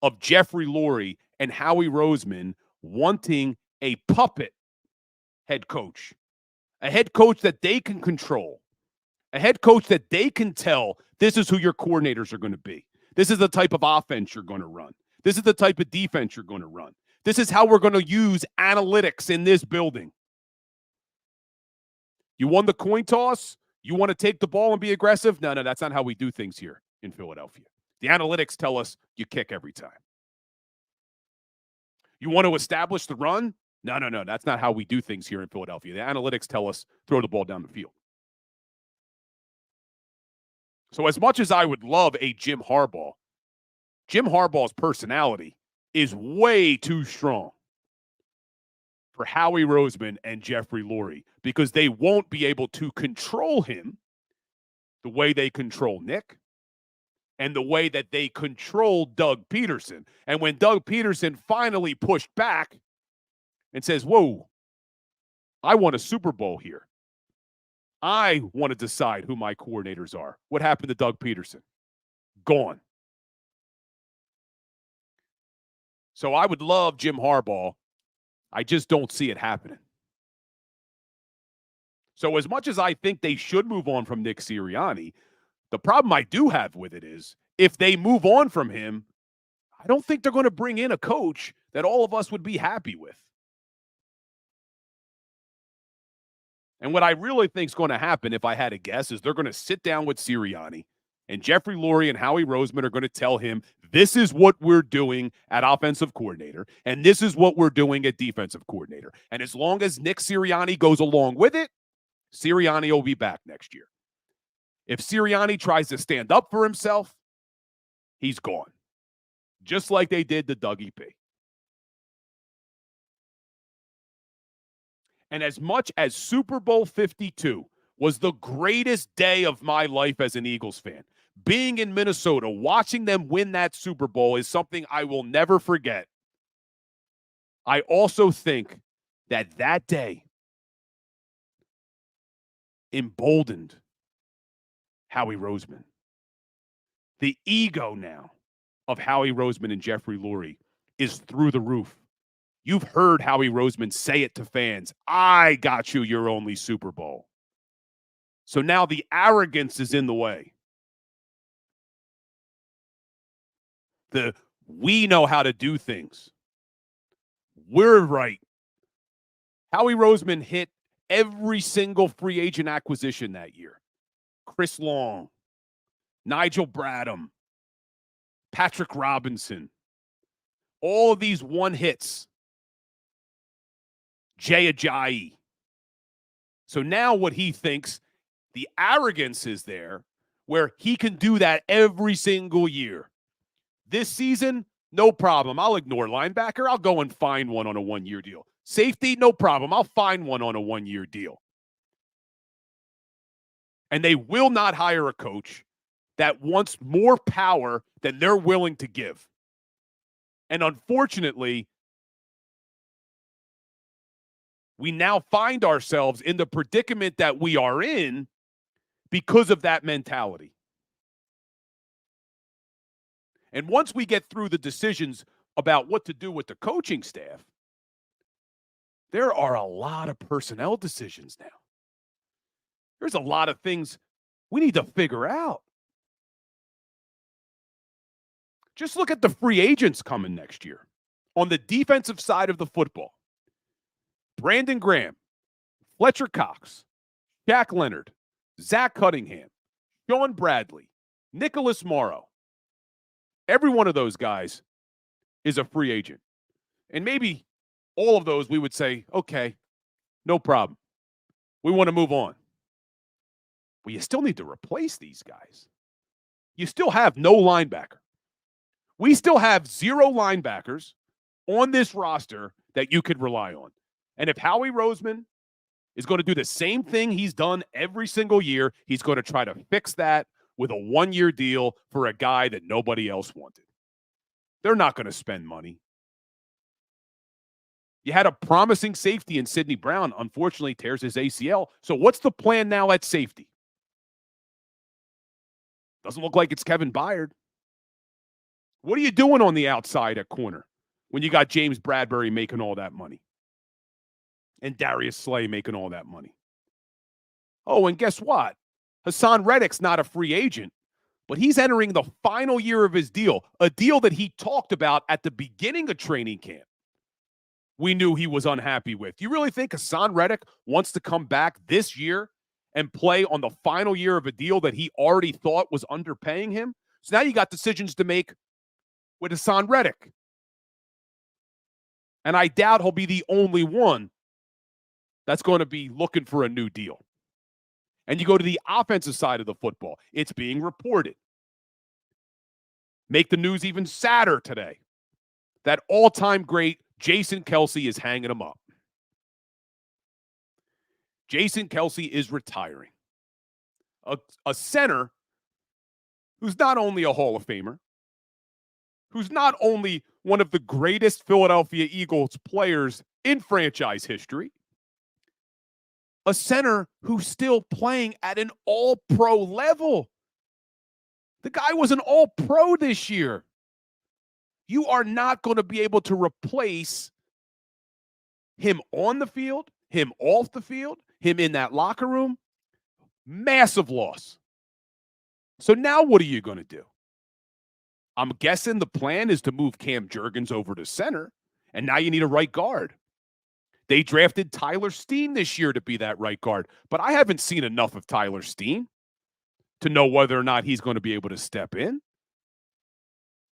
Speaker 2: of Jeffrey Lurie and Howie Roseman wanting a puppet head coach, a head coach that they can control, a head coach that they can tell this is who your coordinators are going to be. This is the type of offense you're going to run. This is the type of defense you're going to run. This is how we're going to use analytics in this building. You won the coin toss? You want to take the ball and be aggressive? No, that's not how we do things here in Philadelphia. The analytics tell us you kick every time. You want to establish the run? No, that's not how we do things here in Philadelphia. The analytics tell us throw the ball down the field. So as much as I would love a Jim Harbaugh's personality is way too strong for Howie Roseman and Jeffrey Lurie because they won't be able to control him the way they control Nick and the way that they control Doug Peterson. And when Doug Peterson finally pushed back and says, whoa, I want a Super Bowl here. I want to decide who my coordinators are. What happened to Doug Peterson? Gone. So I would love Jim Harbaugh. I just don't see it happening. So as much as I think they should move on from Nick Sirianni, the problem I do have with it is if they move on from him, I don't think they're going to bring in a coach that all of us would be happy with. And what I really think is going to happen, if I had to guess, is they're going to sit down with Sirianni, and Jeffrey Lurie and Howie Roseman are going to tell him, this is what we're doing at offensive coordinator, and this is what we're doing at defensive coordinator. And as long as Nick Sirianni goes along with it, Sirianni will be back next year. If Sirianni tries to stand up for himself, he's gone. Just like they did to Dougie P. And as much as Super Bowl 52 was the greatest day of my life as an Eagles fan. Being in Minnesota, watching them win that Super Bowl is something I will never forget. I also think that that day emboldened Howie Roseman. The ego now of Howie Roseman and Jeffrey Lurie is through the roof. You've heard Howie Roseman say it to fans. I got you your only Super Bowl. So now the arrogance is in the way. We know how to do things. We're right. Howie Roseman hit every single free agent acquisition that year. Chris Long, Nigel Bradham, Patrick Robinson, all of these one hits. Jay Ajayi. So now what he thinks, the arrogance is there where he can do that every single year. This season, no problem. I'll ignore linebacker. I'll go and find one on a one-year deal. Safety, no problem. I'll find one on a one-year deal. And they will not hire a coach that wants more power than they're willing to give. And unfortunately, we now find ourselves in the predicament that we are in because of that mentality. And once we get through the decisions about what to do with the coaching staff, there are a lot of personnel decisions now. There's a lot of things we need to figure out. Just look at the free agents coming next year. On the defensive side of the football, Brandon Graham, Fletcher Cox, Shaq Leonard, Zach Cunningham, Sean Bradley, Nicholas Morrow. Every one of those guys is a free agent. And maybe all of those we would say, okay, no problem. We want to move on. But you still need to replace these guys. You still have no linebacker. We still have 0 linebackers on this roster that you could rely on. And if Howie Roseman is going to do the same thing he's done every single year, he's going to try to fix that with a one-year deal for a guy that nobody else wanted. They're not going to spend money. You had a promising safety in Sidney Brown, unfortunately tears his ACL. So what's the plan now at safety? Doesn't look like it's Kevin Byard. What are you doing on the outside at corner when you got James Bradbury making all that money and Darius Slay making all that money? Oh, and guess what? Hassan Reddick's not a free agent, but he's entering the final year of his deal, a deal that he talked about at the beginning of training camp. We knew he was unhappy with. You really think Hassan Reddick wants to come back this year and play on the final year of a deal that he already thought was underpaying him? So now you got decisions to make with Hassan Reddick. And I doubt he'll be the only one that's going to be looking for a new deal. And you go to the offensive side of the football. It's being reported. Make the news even sadder today. That all-time great Jason Kelce is hanging him up. Jason Kelce is retiring. A center who's not only a Hall of Famer, who's not only one of the greatest Philadelphia Eagles players in franchise history, a center who's still playing at an all-pro level. The guy was an all-pro this year. You are not going to be able to replace him on the field, him off the field, him in that locker room. Massive loss. So now what are you going to do? I'm guessing the plan is to move Cam Jurgens over to center, and now you need a right guard. They drafted Tyler Steen this year to be that right guard, but I haven't seen enough of Tyler Steen to know whether or not he's going to be able to step in.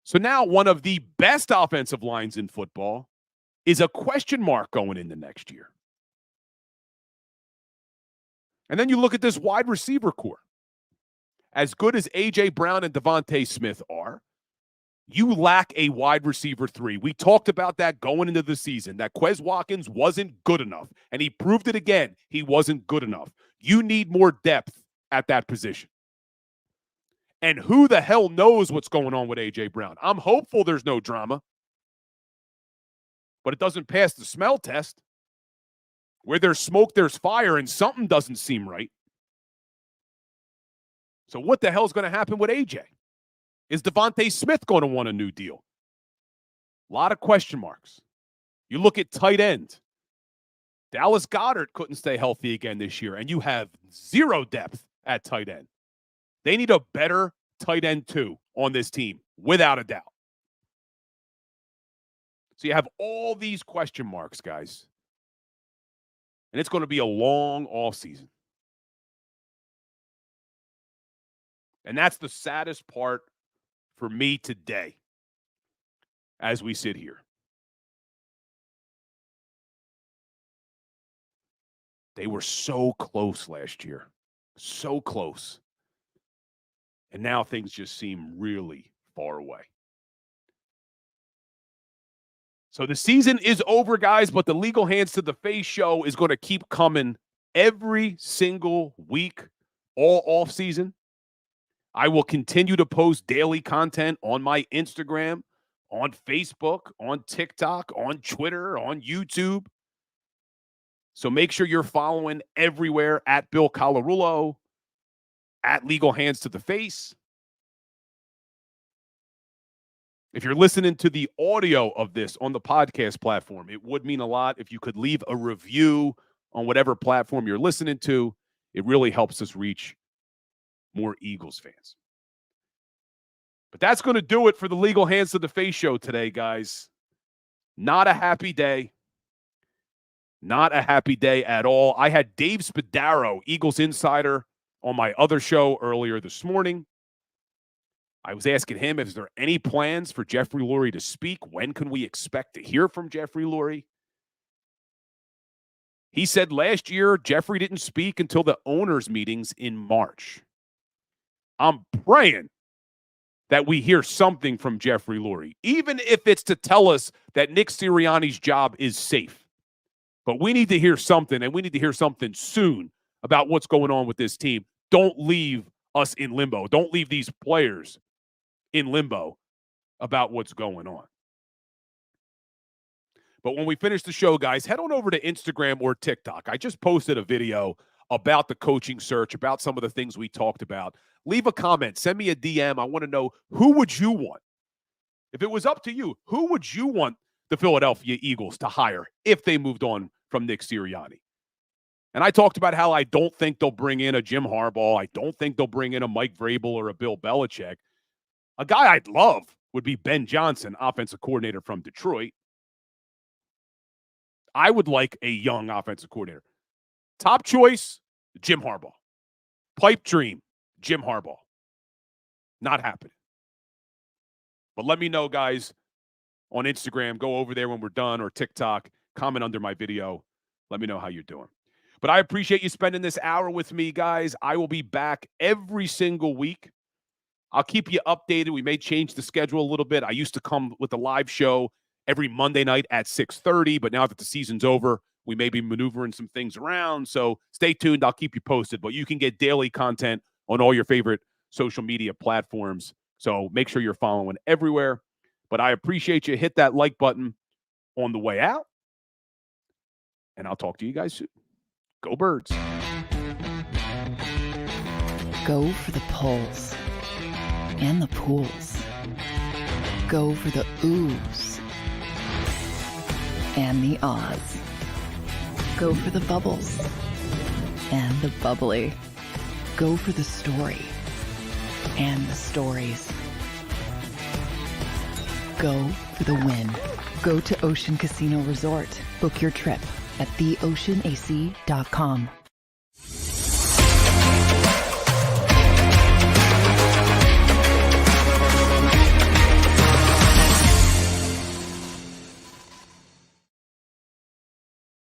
Speaker 2: So now one of the best offensive lines in football is a question mark going into next year. And then you look at this wide receiver core. As good as A.J. Brown and Devontae Smith are, you lack a wide receiver 3. We talked about that going into the season, that Quez Watkins wasn't good enough, and he proved it again. He wasn't good enough. You need more depth at that position. And who the hell knows what's going on with A.J. Brown? I'm hopeful there's no drama. But it doesn't pass the smell test. Where there's smoke, there's fire, and something doesn't seem right. So what the hell is going to happen with A.J.? Is Devontae Smith going to want a new deal? A lot of question marks. You look at tight end. Dallas Goedert couldn't stay healthy again this year, and you have zero depth at tight end. They need a better tight end, too, on this team, without a doubt. So you have all these question marks, guys. And it's going to be a long offseason. And that's the saddest part for me today as we sit here. They were so close last year. So close. And now things just seem really far away. So the season is over, guys, but the Legal Hands to the Face show is going to keep coming every single week, all off season. I will continue to post daily content on my Instagram, on Facebook, on TikTok, on Twitter, on YouTube. So make sure you're following everywhere at Bill Colarulo, at Legal Hands to the Face. If you're listening to the audio of this on the podcast platform, it would mean a lot if you could leave a review on whatever platform you're listening to. It really helps us reach more Eagles fans. But that's going to do it for the Legal Hands to the Face show today, guys. Not a happy day. Not a happy day at all. I had Dave Spadaro, Eagles Insider, on my other show earlier this morning. I was asking him, is there any plans for Jeffrey Lurie to speak? When can we expect to hear from Jeffrey Lurie? He said last year Jeffrey didn't speak until the owners' meetings in March. I'm praying that we hear something from Jeffrey Lurie, even if it's to tell us that Nick Sirianni's job is safe. But we need to hear something, and we need to hear something soon about what's going on with this team. Don't leave us in limbo. Don't leave these players in limbo about what's going on. But when we finish the show, guys, head on over to Instagram or TikTok. I just posted a video about the coaching search, about some of the things we talked about. Leave a comment. Send me a DM. I want to know, who would you want? If it was up to you, who would you want the Philadelphia Eagles to hire if they moved on from Nick Sirianni? And I talked about how I don't think they'll bring in a Jim Harbaugh. I don't think they'll bring in a Mike Vrabel or a Bill Belichick. A guy I'd love would be Ben Johnson, offensive coordinator from Detroit. I would like a young offensive coordinator. Top choice, Jim Harbaugh. Pipe dream, Jim Harbaugh. Not happening. But let me know, guys, on Instagram. Go over there when we're done, or TikTok. Comment under my video. Let me know how you're doing. But I appreciate you spending this hour with me, guys. I will be back every single week. I'll keep you updated. We may change the schedule a little bit. I used to come with a live show every Monday night at 6:30, but now that the season's over, we may be maneuvering some things around. So stay tuned. I'll keep you posted. But you can get daily content on all your favorite social media platforms. So make sure you're following everywhere. But I appreciate you. Hit that like button on the way out. And I'll talk to you guys soon. Go Birds.
Speaker 1: Go for the polls and the pools. Go for the oohs and the ahs. Go for the bubbles and the bubbly. Go for the story and the stories. Go for the win. Go to Ocean Casino Resort. Book your trip at theoceanac.com.